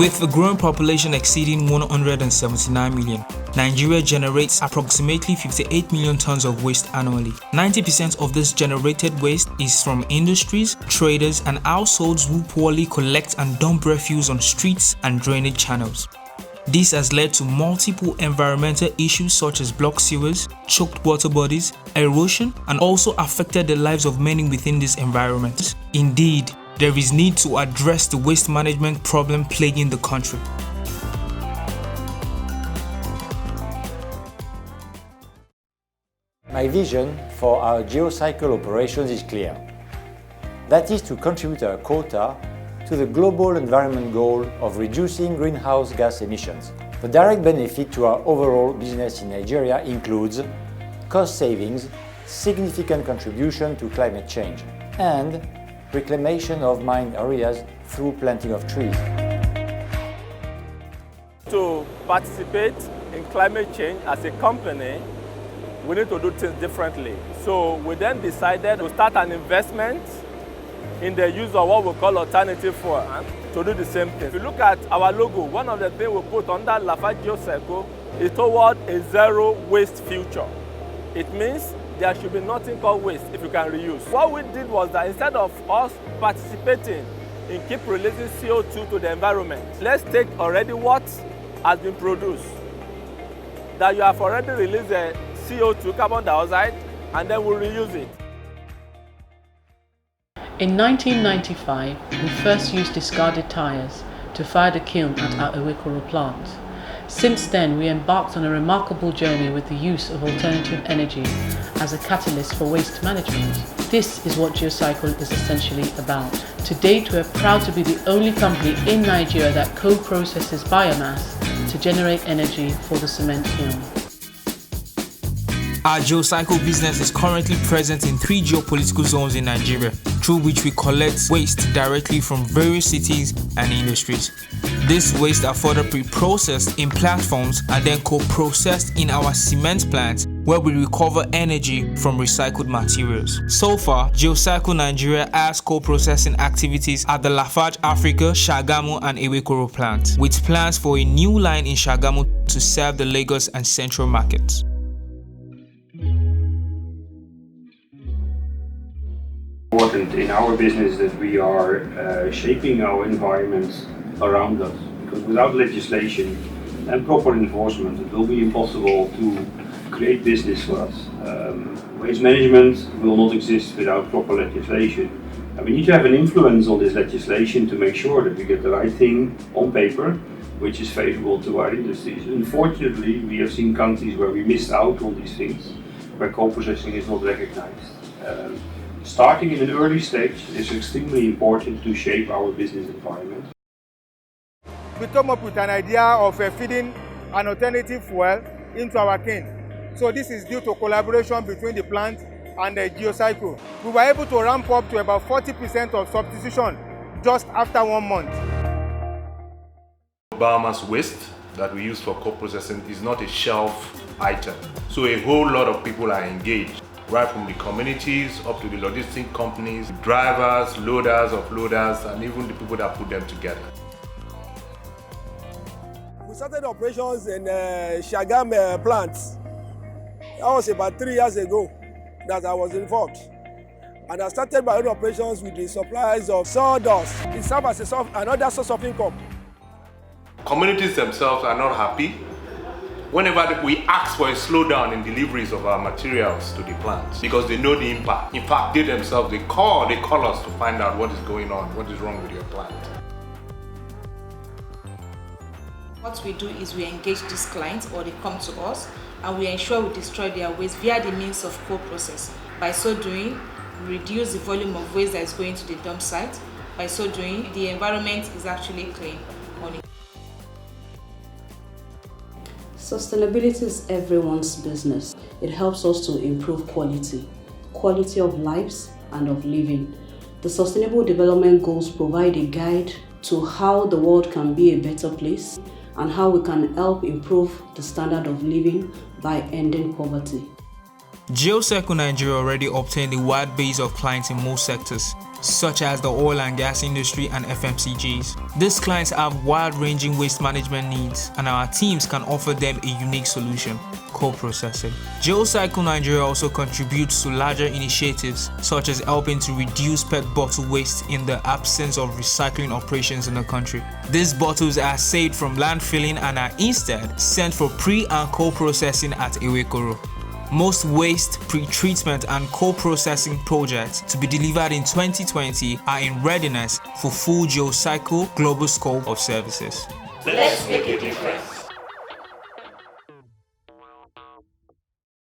With the growing population exceeding 179 million, Nigeria generates approximately 58 million tons of waste annually. 90% of this generated waste is from industries, traders, and households who poorly collect and dump refuse on streets and drainage channels. This has led to multiple environmental issues such as blocked sewers, choked water bodies, erosion, and also affected the lives of many within these environments. Indeed, there is need to address the waste management problem plaguing the country. My vision for our Geocycle operations is clear. That is to contribute our quota to the global environment goal of reducing greenhouse gas emissions. The direct benefit to our overall business in Nigeria includes cost savings, significant contribution to climate change, and reclamation of mined areas through planting of trees. To participate in climate change as a company, we need to do things differently. So we then decided to start an investment in the use of what we call alternative fuel to do the same thing. If you look at our logo, one of the things we put under Lafarge Geocycle is toward a zero waste future. It means there should be nothing called waste if you can reuse. What we did was that instead of us participating in keep releasing CO2 to the environment, let's take already what has been produced. That you have already released the CO2, carbon dioxide, and then we'll reuse it. In 1995, we first used discarded tires to fire the kiln at our Ewekoro plant. Since then, we embarked on a remarkable journey with the use of alternative energy as a catalyst for waste management. This is what Geocycle is essentially about. To date, we are proud to be the only company in Nigeria that co-processes biomass to generate energy for the cement kiln. Our Geocycle business is currently present in 3 geopolitical zones in Nigeria, through which we collect waste directly from various cities and industries. This waste are further pre-processed in platforms and then co-processed in our cement plants, where we recover energy from recycled materials. So far, Geocycle Nigeria has co-processing activities at the Lafarge Africa, Shagamu and Ewekoro plants, with plans for a new line in Shagamu to serve the Lagos and Central markets. Important in our business that we are shaping our environment around us, because without legislation and proper enforcement it will be impossible to create business for us. Waste management will not exist without proper legislation, and we need to have an influence on this legislation to make sure that we get the right thing on paper which is favorable to our industries. Unfortunately, we have seen countries where we missed out on these things, where co-processing is not recognized. Starting in an early stage is extremely important to shape our business environment. We come up with an idea of feeding an alternative fuel into our kiln. So this is due to collaboration between the plant and the Geocycle. We were able to ramp up to about 40% of substitution just after 1 month. Biomass waste that we use for co-processing is not a shelf item. So a whole lot of people are engaged, right from the communities up to the logistic companies, drivers, loaders, offloaders, and even the people that put them together. We started operations in Shagam plant. That was about 3 years ago that I was involved. And I started my own operations with the supplies of sawdust. It serves as another source of income. Communities themselves are not happy whenever we ask for a slowdown in deliveries of our materials to the plants, because they know the impact. In fact, they themselves, they call us to find out what is going on, what is wrong with your plant. What we do is we engage these clients, or they come to us, and we ensure we destroy their waste via the means of co-processing. By so doing, we reduce the volume of waste that is going to the dump site. By so doing, the environment is actually clean. Sustainability is everyone's business. It helps us to improve quality of lives and of living. The Sustainable Development Goals provide a guide to how the world can be a better place and how we can help improve the standard of living by ending poverty. Geocycle Nigeria already obtained a wide base of clients in most sectors. such as the oil and gas industry and FMCGs. These clients have wide-ranging waste management needs, and our teams can offer them a unique solution: co-processing. Geocycle Nigeria also contributes to larger initiatives, such as helping to reduce PET bottle waste in the absence of recycling operations in the country. These bottles are saved from landfilling and are instead sent for pre- and co-processing at Ewekoro. Most waste, pre-treatment and co-processing projects to be delivered in 2020 are in readiness for full Geocycle global scope of services. Let's make a difference.